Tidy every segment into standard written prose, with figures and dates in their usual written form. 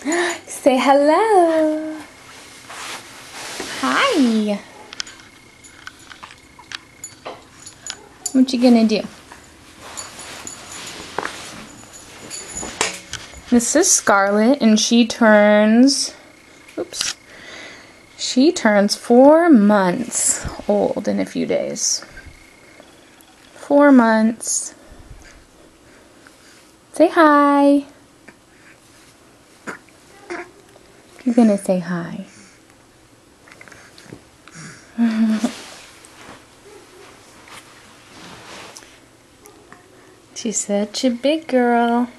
Say hello. Hi. What you gonna do? This is Scarlett, and she turns 4 months old in a few days. 4 months. Say hi. You're gonna say hi. She's such a big girl.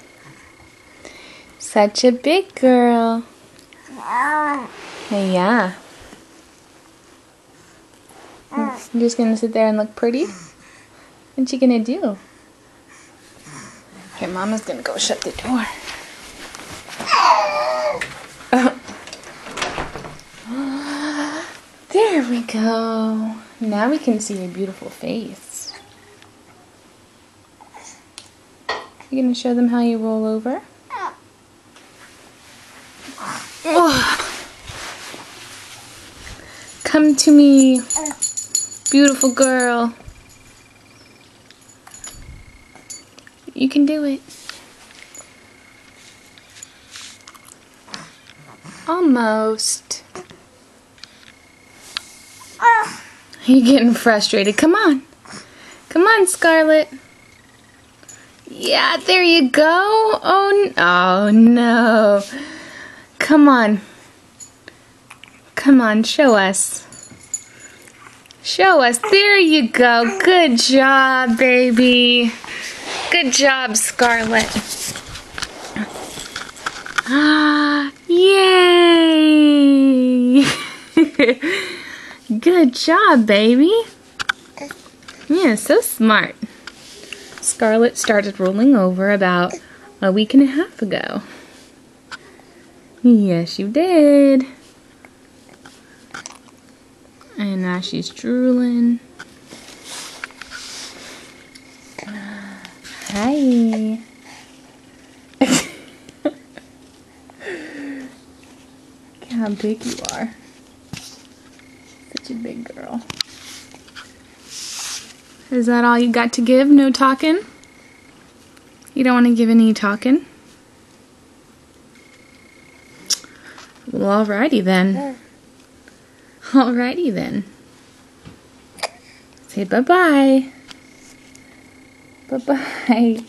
Such a big girl. Yeah. You're just gonna sit there and look pretty? What you gonna do? Okay, Mama's gonna go shut the door. There we go. Now we can see your beautiful face. You gonna show them how you roll over? Come to me, beautiful girl. You can do it. Almost. You're getting frustrated. Come on. Come on, Scarlett. Yeah, there you go. Oh no. Come on. Come on, show us. Show us. There you go. Good job, baby. Good job, Scarlett. Yay! Good job, baby. Yeah, so smart. Scarlett started rolling over about a week and a half ago. Yes, you did. And now she's drooling. Hi. Look how big you are. Such a big girl. Is that all you got to give? No talking? You don't want to give any talking? Well, alrighty then. Alrighty then. Say bye-bye. Bye-bye.